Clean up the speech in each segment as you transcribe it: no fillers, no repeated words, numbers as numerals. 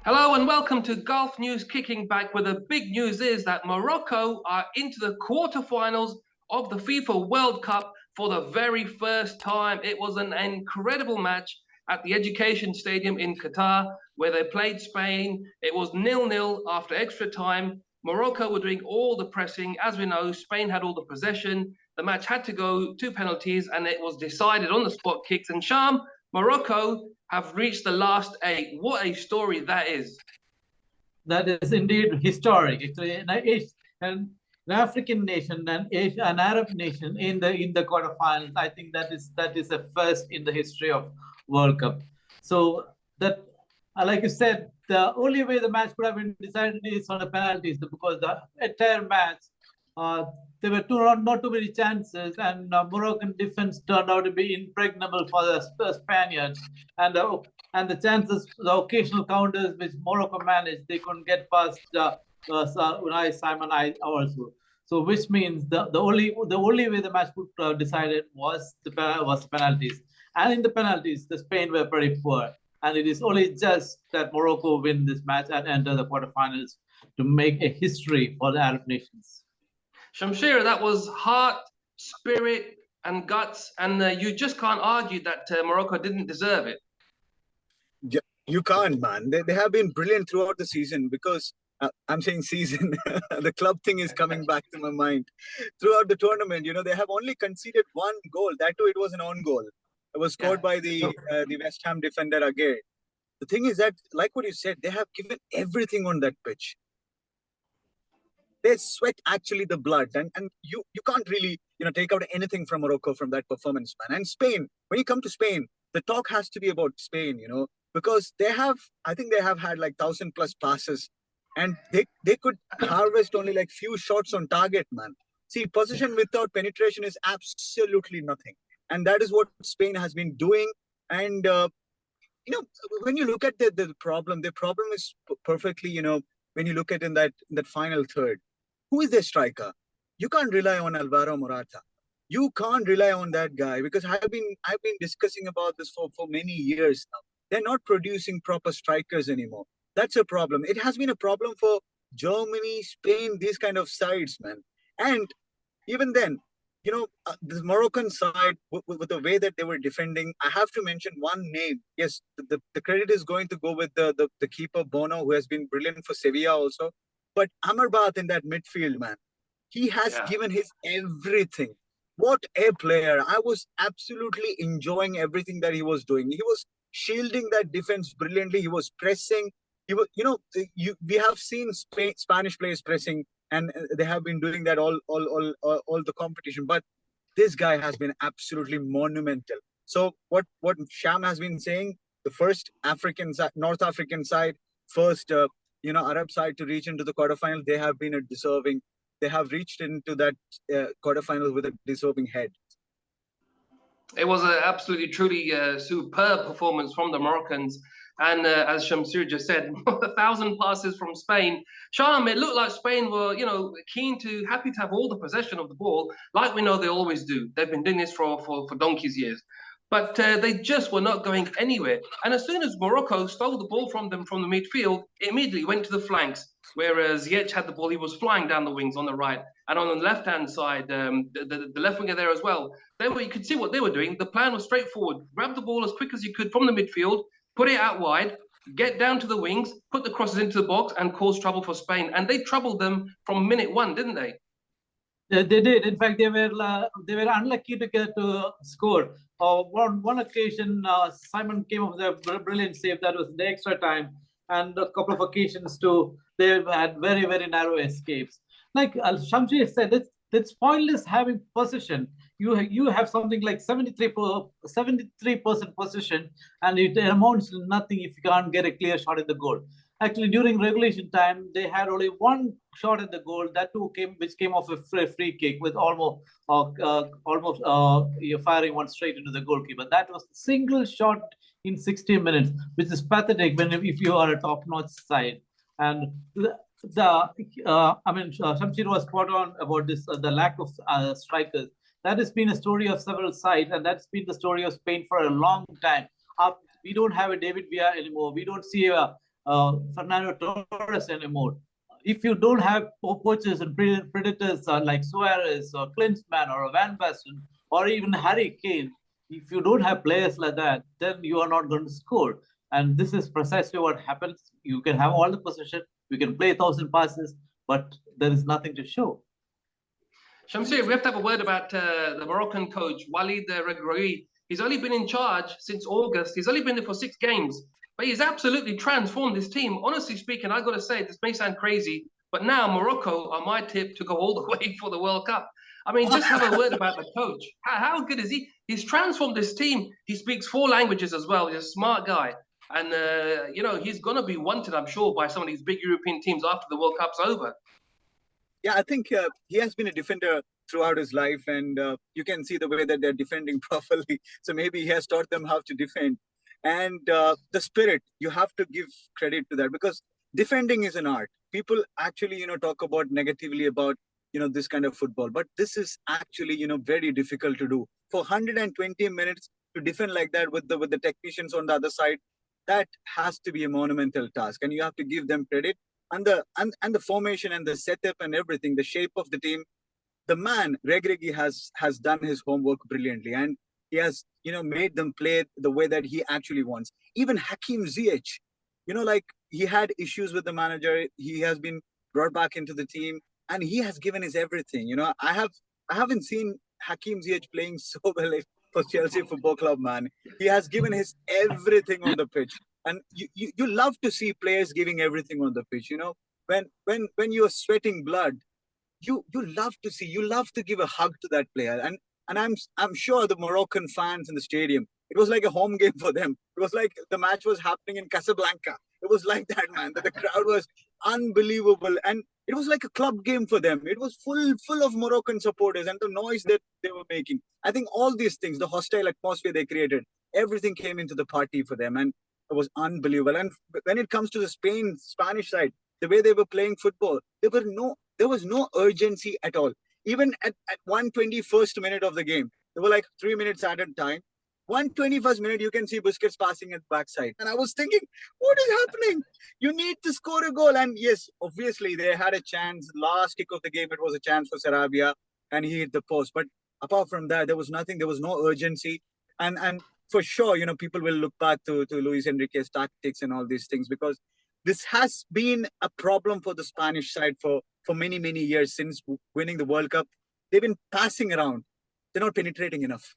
Hello and welcome to Golf News Kicking Back, where the big news is that Morocco are into the quarterfinals of the FIFA World Cup for the very first time. It was an incredible match at the Education Stadium in Qatar, where they played Spain. It was 0-0 after extra time. Morocco were doing all the pressing. As we know, Spain had all the possession. The match had to go to penalties, and it was decided on the spot kicks. And Sham, Morocco have reached the last eight. What a story that is. That is indeed historic. Actually, an African nation and an Arab nation in the quarterfinals. I think that is a first in the history of World Cup. So that, like you said, the only way the match could have been decided is on the penalties, because the entire match, there were not too many chances, and Moroccan defense turned out to be impregnable for the Spaniards, and the chances, the occasional counters which Morocco managed, they couldn't get past Unai Simon also. So, which means the only way the match could decided was penalties, and in the penalties, the Spain were pretty poor, and it is only just that Morocco win this match and enter the quarterfinals to make a history for the Arab nations. Shamshir, that was heart, spirit, and guts, and you just can't argue that Morocco didn't deserve it. You can't, man. They have been brilliant throughout the season, because I'm saying season, the club thing is coming back to my mind. Throughout the tournament, they have only conceded one goal. That too, it was an own goal. It was scored by the West Ham defender Aguirre. The thing is that, like what you said, they have given everything on that pitch. They sweat actually the blood, and you can't really take out anything from Morocco from that performance, man. And Spain, when you come to Spain, the talk has to be about Spain, because I think they have had like 1,000+ passes, and they could harvest only like few shots on target, man. See, possession without penetration is absolutely nothing, and that is what Spain has been doing. And when you look at the problem is perfectly, when you look at in that final third. Who is their striker? You can't rely on Alvaro Morata. You can't rely on that guy, because I've been discussing about this for many years now. They're not producing proper strikers anymore. That's a problem. It has been a problem for Germany, Spain, these kind of sides, man. And even then, the Moroccan side, with the way that they were defending, I have to mention one name. Yes, the credit is going to go with the keeper Bono, who has been brilliant for Sevilla also. But Amrabat in that midfield, man, he has given his everything. What a player. I was absolutely enjoying everything that he was doing. He was shielding that defense brilliantly. He was pressing. He was, we have seen Spanish players pressing, and they have been doing that all the competition. But this guy has been absolutely monumental. So what Sham has been saying, the first North African side, first Arab side to reach into the quarterfinal, they have been they have reached into that quarterfinal with a deserving head. It was an absolutely, truly superb performance from the Moroccans. And as Shamsir just said, 1,000 passes from Spain. Sham, it looked like Spain were, happy to have all the possession of the ball, like we know they always do. They've been doing this for donkey's years. But they just were not going anywhere. And as soon as Morocco stole the ball from them from the midfield, it immediately went to the flanks, where Ziyech had the ball. He was flying down the wings on the right. And on the left-hand side, the left winger there as well, you could see what they were doing. The plan was straightforward. Grab the ball as quick as you could from the midfield, put it out wide, get down to the wings, put the crosses into the box, and cause trouble for Spain. And they troubled them from minute one, didn't they? They did. In fact, they were unlucky to get to score. On one occasion, Simon came up with a brilliant save. That was the extra time, and a couple of occasions too, they had very, very narrow escapes. Like Shamshi said, it's pointless having possession. You have something like 73% possession, and it amounts to nothing if you can't get a clear shot at the goal. Actually, during regulation time, they had only one shot at the goal. That too which came off a free kick with almost firing one straight into the goalkeeper. That was a single shot in 60 minutes, which is pathetic if you are a top-notch side. And Shamshir was spot on about this, the lack of strikers. That has been a story of several sides, and that's been the story of Spain for a long time. We don't have a David Villa anymore. We don't see Fernando Torres anymore. If you don't have poachers and predators like Suarez or Klinsmann or Van Basten or even Harry Kane, if you don't have players like that, then you are not going to score. And this is precisely what happens. You can have all the possession, you can play 1,000 passes, but there is nothing to show. Shamsir, we have to have a word about the Moroccan coach, Walid Regragui. He's only been in charge since August. He's only been there for 6 games, but he's absolutely transformed this team. Honestly speaking, I've got to say, this may sound crazy, but now Morocco are my tip to go all the way for the World Cup. I mean, just have a word about the coach. How good is he? He's transformed this team. He speaks 4 languages as well. He's a smart guy. And, you know, he's going to be wanted, I'm sure, by some of these big European teams after the World Cup's over. Yeah, I think he has been a defender throughout his life, and you can see the way that they're defending properly. So maybe he has taught them how to defend. And the spirit, you have to give credit to that, because defending is an art. People actually, you know, talk about negatively about, you know, this kind of football, but this is actually, you know, very difficult to do. For 120 minutes to defend like that with the technicians on the other side, that has to be a monumental task, and you have to give them credit. And the formation and the setup and everything, the shape of the team, the man Regragui has done his homework brilliantly, and he has, you know, made them play the way that he actually wants. Even Hakim Ziyech, you know, like, he had issues with the manager. He has been brought back into the team, and he has given his everything. You know, I haven't seen Hakim Ziyech playing so well for Chelsea Football Club, man. He has given his everything on the pitch. And you love to see players giving everything on the pitch. You know, when you're sweating blood, you love to give a hug to that player. And I'm sure the Moroccan fans in the stadium, it was like a home game for them. It was like the match was happening in Casablanca. It was like that, man. That the crowd was unbelievable, and it was like a club game for them. It was full of Moroccan supporters, and the noise that they were making. I think all these things, the hostile atmosphere they created, everything came into the party for them, and it was unbelievable. And when it comes to the Spanish side, the way they were playing football, there was no urgency at all. Even at 121st minute of the game, there were like 3 minutes added time. 121st minute, you can see Busquets passing at the backside. And I was thinking, what is happening? You need to score a goal. And yes, obviously, they had a chance. Last kick of the game, it was a chance for Sarabia, and he hit the post. But apart from that, there was nothing. There was no urgency. And for sure, you know, people will look back to Luis Enrique's tactics and all these things, because this has been a problem for the Spanish side for many, many years since winning the World Cup. They've been passing around. They're not penetrating enough.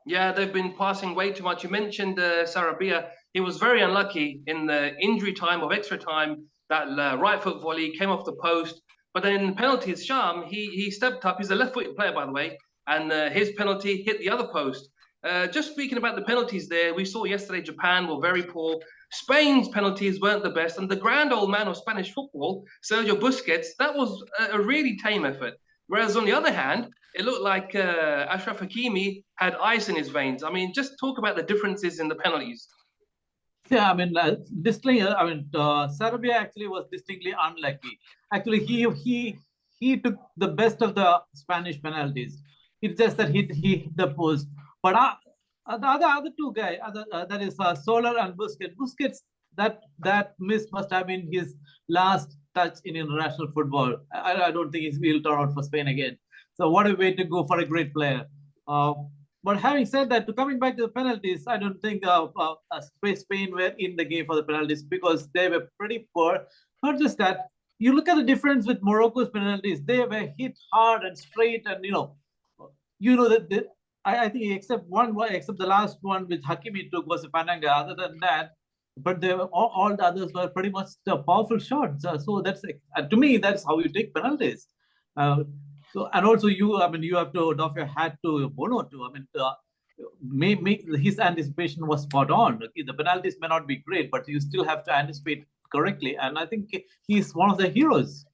Yeah, they've been passing way too much. You mentioned Sarabia. He was very unlucky in the injury time of extra time. That right foot volley came off the post. But then in penalties, Sham, he stepped up. He's a left-footed player, by the way. And his penalty hit the other post. Just speaking about the penalties there, we saw yesterday Japan were very poor. Spain's penalties weren't the best. And the grand old man of Spanish football, Sergio Busquets, that was a really tame effort. Whereas on the other hand, it looked like Achraf Hakimi had ice in his veins. I mean, just talk about the differences in the penalties. Yeah, I mean, Serbia actually was distinctly unlucky. Actually, he took the best of the Spanish penalties. It's just that he hit the post. But the other two guys, that is Soler and Busquets. Busquets, that miss must have been his last touch in international football. I don't think he'll turn out for Spain again. So what a way to go for a great player. But having said that, coming back to the penalties, I don't think Spain were in the game for the penalties, because they were pretty poor. Not just that, you look at the difference with Morocco's penalties. They were hit hard and straight, and you know that I think except the last one which Hakimi took was a Pananga. Other than that, but they were, all the others were pretty much powerful shots. So that's to me, that's how you take penalties. So, and also you have to doff your hat to Bounou too. His anticipation was spot on. The penalties may not be great, but you still have to anticipate correctly. And I think he's one of the heroes.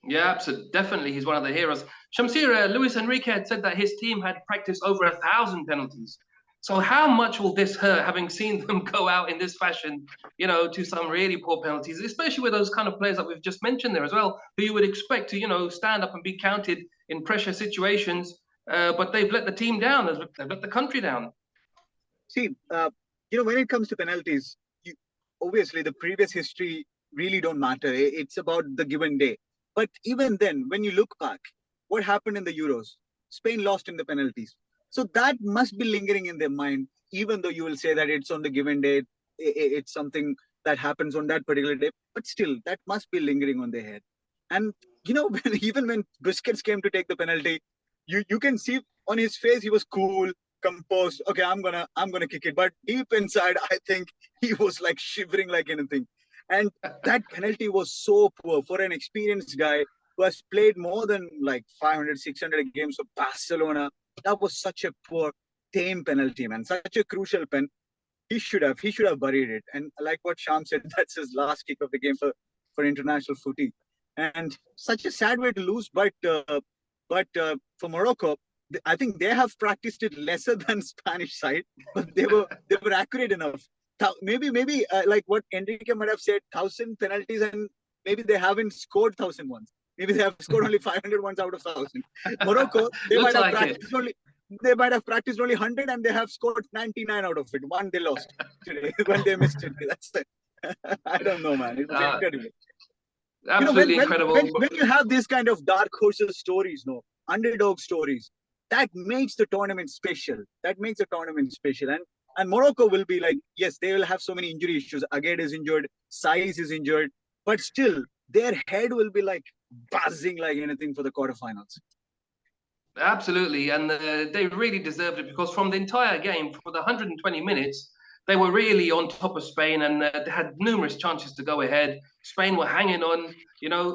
Yeah, absolutely. Definitely, he's one of the heroes. Shamsir, Luis Enrique had said that his team had practiced over 1,000 penalties. So how much will this hurt, having seen them go out in this fashion, to some really poor penalties, especially with those kind of players that we've just mentioned there as well, who you would expect to, stand up and be counted in pressure situations, but they've let the team down, they've let the country down. See, when it comes to penalties, obviously the previous history really don't matter. It's about the given day. But even then, when you look back, what happened in the Euros? Spain lost in the penalties. So that must be lingering in their mind, even though you will say that it's on the given day, it's something that happens on that particular day, but still, that must be lingering on their head. And, even when Busquets came to take the penalty, you can see on his face, he was cool, composed. Okay, I'm gonna kick it. But deep inside, I think he was like shivering like anything. And that penalty was so poor for an experienced guy who has played more than like 500, 600 games for Barcelona. That was such a poor, tame penalty, man. Such a crucial pen. He should have buried it. And like what Sham said, that's his last kick of the game for international footy. And such a sad way to lose. But for Morocco, I think they have practiced it lesser than Spanish side, but they were accurate enough. Maybe like what Enrique might have said, 1,000 penalties, and maybe they haven't scored 1,000 ones. Maybe they have scored only 500 ones out of 1,000. Morocco, they might have practiced only 100, and they have scored 99 out of it. One they lost today when they missed it. That's it. I don't know, man. It was incredible. Absolutely incredible. When you have this kind of dark horses stories, underdog stories, that makes the tournament special. And Morocco will be like, yes, they will have so many injury issues. Aged is injured, Saiz is injured, but still, their head will be like buzzing like anything for the quarterfinals. Absolutely, and they really deserved it, because from the entire game, for the 120 minutes, they were really on top of Spain, and they had numerous chances to go ahead. Spain were hanging on.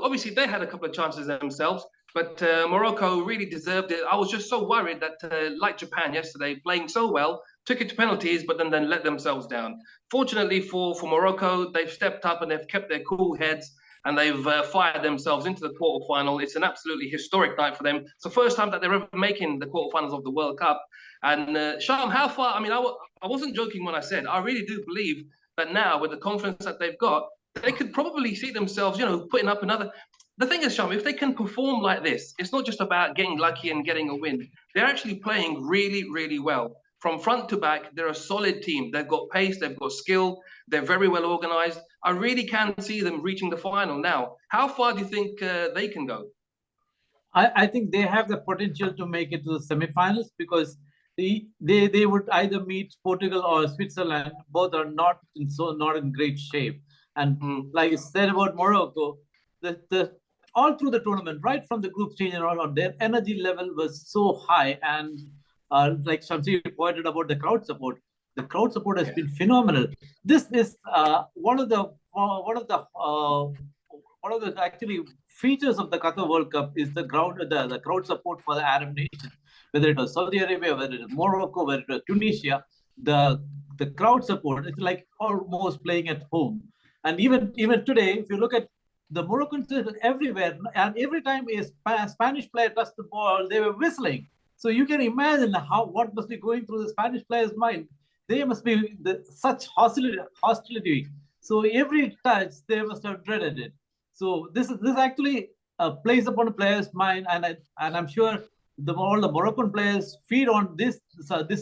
Obviously they had a couple of chances themselves, but Morocco really deserved it. I was just so worried that, like Japan yesterday, playing so well, took it to penalties, but then let themselves down. Fortunately for Morocco, they've stepped up and they've kept their cool heads, and they've fired themselves into the quarterfinal. It's an absolutely historic night for them. It's the first time that they're ever making the quarterfinals of the World Cup. And Sham, how far? I mean, I wasn't joking when I said I really do believe that now, with the confidence that they've got, they could probably see themselves, putting up another. The thing is, Sham, if they can perform like this, it's not just about getting lucky and getting a win. They're actually playing really, really well. From front to back, they're a solid team. They've got pace, they've got skill, they're very well organized. I really can see them reaching the final now. How far do you think they can go? I think they have the potential to make it to the semifinals, because they would either meet Portugal or Switzerland. Both are not in great shape. And like I said about Morocco, the all through the tournament, right from the group stage and all on, their energy level was so high. And like Shamsi pointed about the crowd support has been phenomenal. This is one of the actually features of the Qatar World Cup is the crowd support for the Arab nations, whether it was Saudi Arabia, whether it was Morocco, whether it was Tunisia. The crowd support is like almost playing at home. And even today, if you look at the Moroccans everywhere, and every time a Spanish player touched the ball, they were whistling. So you can imagine what must be going through the Spanish player's mind. They must be such hostility. So every touch, they must have dreaded it. So this actually plays upon a player's mind, and I'm sure all the Moroccan players feed on this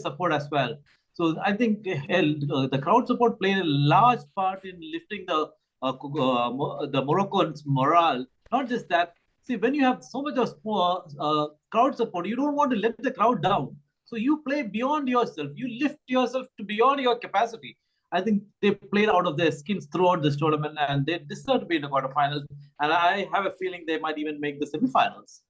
support as well. So I think the crowd support played a large part in lifting the Moroccans' morale. Not just that. See, when you have so much of crowd support, you don't want to let the crowd down. So you play beyond yourself. You lift yourself to beyond your capacity. I think they played out of their skins throughout this tournament, and they deserve to be in the quarterfinals. And I have a feeling they might even make the semifinals.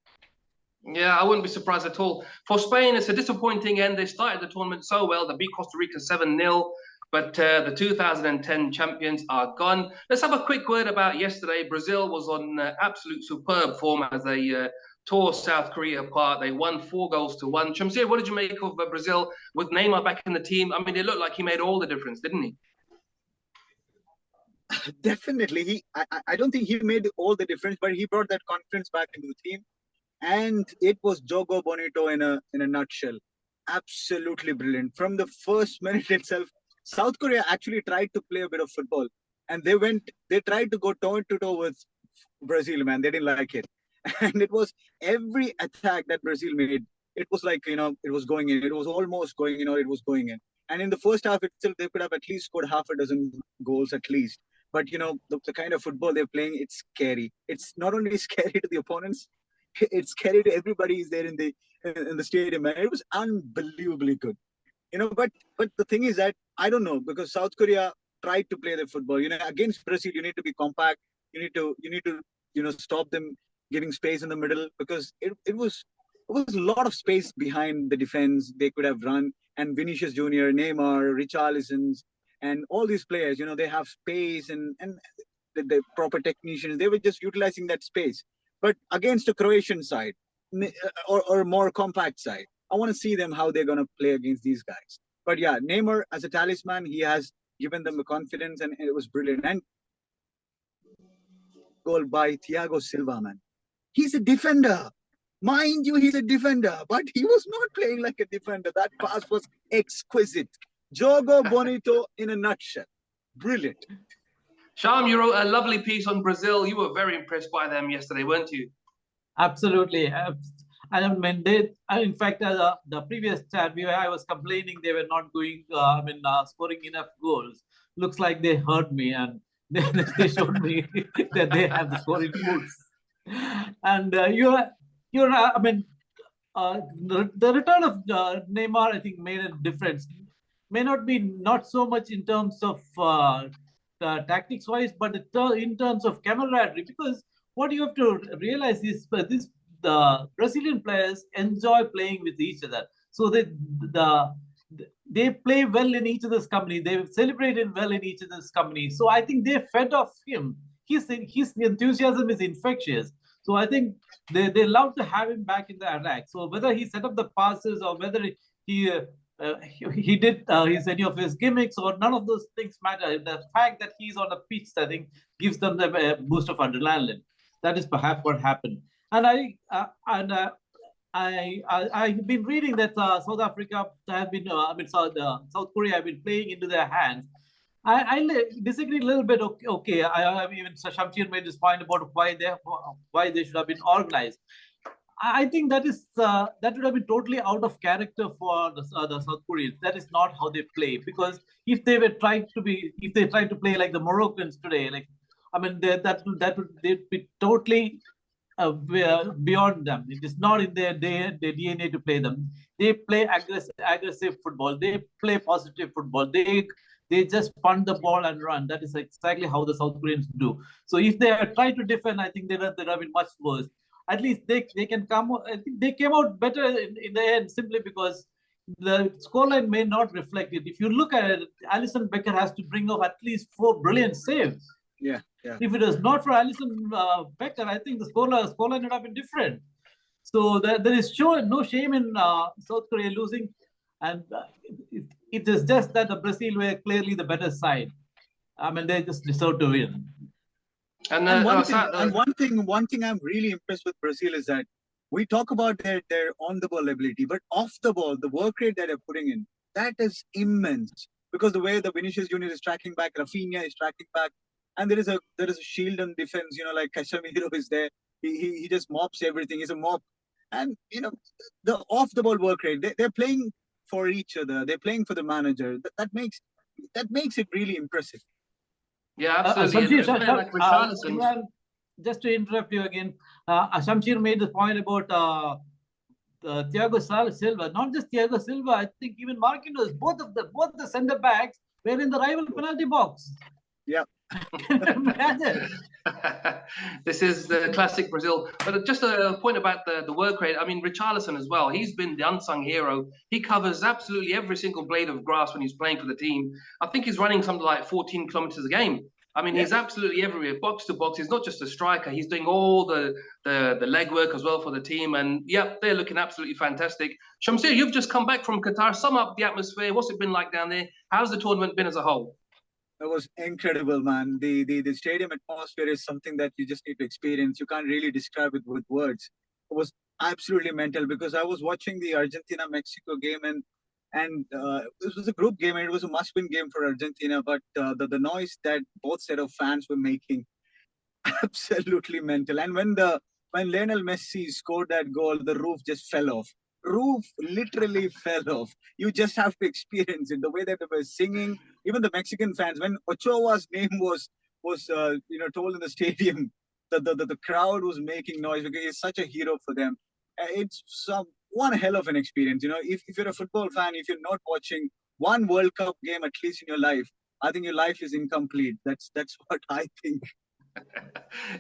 Yeah, I wouldn't be surprised at all. For Spain, it's a disappointing end. They started the tournament so well. They beat Costa Rica 7-0. But the 2010 champions are gone. Let's have a quick word about yesterday. Brazil was on absolute superb form as they tore South Korea apart. They won 4-1. Shamsir, what did you make of Brazil with Neymar back in the team? I mean, it looked like he made all the difference, didn't he? Definitely. I don't think he made all the difference, but he brought that confidence back into the team. And it was Jogo Bonito in a nutshell. Absolutely brilliant. From the first minute itself, South Korea actually tried to play a bit of football, and they tried to go toe-to-toe with Brazil, man. They didn't like it. And it was every attack that Brazil made, it was like, it was going in. It was almost going in, or it was going in. And in the first half itself, they could have at least scored half a dozen goals at least. But, the kind of football they're playing, it's scary. It's not only scary to the opponents, it's scary to everybody who's there in the stadium. And it was unbelievably good. But the thing is that, I don't know, because South Korea tried to play their football. Against Brazil, you need to be compact. You need to, stop them giving space in the middle, because it was a lot of space behind the defense. They could have run, and Vinicius Jr., Neymar, Richarlison, and all these players, they have space, and the proper technicians, they were just utilizing that space. But against a Croatian side, or a more compact side, I want to see them how they're going to play against these guys. But yeah, Neymar as a talisman, he has given them the confidence, and it was brilliant. And goal by Thiago Silva, man. He's a defender. Mind you, he's a defender, but he was not playing like a defender. That pass was exquisite. Jogo Bonito in a nutshell. Brilliant. Sham, you wrote a lovely piece on Brazil. You were very impressed by them yesterday, weren't you? Absolutely. I mean, in fact, the previous chat, I was complaining they were not going, scoring enough goals. Looks like they heard me, and they showed me that they have the scoring boots. And the return of Neymar, I think, made a difference. May not be not so much in terms of tactics wise, but in terms of camaraderie. Because what you have to realize is the Brazilian players enjoy playing with each other. So they play well in each other's company. They celebrated well in each other's company. So I think they fed off him. His enthusiasm is infectious. So I think they love to have him back in the attack. So whether he set up the passes, or whether he did any of his gimmicks, or none of those things matter. The fact that he's on the pitch, I think, gives them the boost of adrenaline. That is perhaps what happened. And I've been reading that South Africa have been, South Korea have been playing into their hands. I disagree a little bit. Okay, I even Shamshir made this point about why they should have been organized. I think that would have been totally out of character for the South Koreans. That is not how they play. Because if they tried to play like the Moroccans today, they'd be totally beyond them. It is not in their DNA to play them. They play aggressive football. They play positive football. They just punt the ball and run. That is exactly how the South Koreans do. So if they try to defend, I think they'd have been much worse. At least they can come. I think they came out better in the end, simply because the scoreline may not reflect it. If you look at it, Alisson Becker has to bring off at least 4 brilliant saves. Yeah. If it was not for Alisson Becker, I think the scoreline would have been different. So there is no shame in South Korea losing, and it is just that the Brazil were clearly the better side. They just deserve to win. And one thing I'm really impressed with Brazil is that we talk about their on-the-ball ability, but off the ball, the work rate that they're putting in, that is immense. Because the way the Vinicius Jr. is tracking back, Rafinha is tracking back, and there is a shield and defense. Like Casemiro is there. He just mops everything. He's a mop, and the off-the-ball work rate. They're playing for each other. They're playing for the manager. That makes it really impressive. Yeah, absolutely. Just to interrupt you again, Shamshir made the point about Thiago Silva. Not just Thiago Silva, I think even Marquinhos, both the centre backs were in the rival penalty box. Yeah. Imagine. This is the classic Brazil. But just a point about the work rate. Richarlison as well. He's been the unsung hero. He covers absolutely every single blade of grass when he's playing for the team. I think he's running something like 14 kilometers a game. He's absolutely everywhere, box to box. He's not just a striker. He's doing all the legwork as well for the team. And yeah, they're looking absolutely fantastic. Shamsir, you've just come back from Qatar. Sum up the atmosphere. What's it been like down there? How's the tournament been as a whole? It was incredible, man. The stadium atmosphere is something that you just need to experience. You can't really describe it with words. It was absolutely mental, because I was watching the Argentina-Mexico game, and this was a group game, and it was a must-win game for Argentina. But the noise that both set of fans were making, absolutely mental. And when Lionel Messi scored that goal, the roof just fell off. roof literally fell off. You just have to experience it. The way that they were singing, even the Mexican fans, when Ochoa's name was told in the stadium, the crowd was making noise because he's such a hero for them. It's one hell of an experience. If you're a football fan, if you're not watching one World Cup game at least in your life, I think your life is incomplete. That's what I think.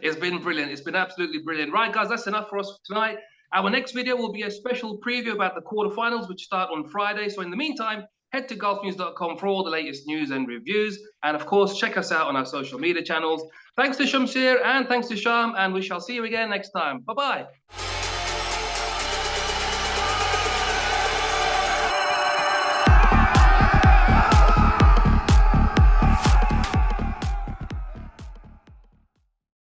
It's been brilliant. It's been absolutely brilliant. Right, guys, that's enough for us tonight. Our next video will be a special preview about the quarterfinals, which start on Friday. So in the meantime, head to golfnews.com for all the latest news and reviews. And of course, check us out on our social media channels. Thanks to Shamsir and thanks to Sham, and we shall see you again next time. Bye-bye.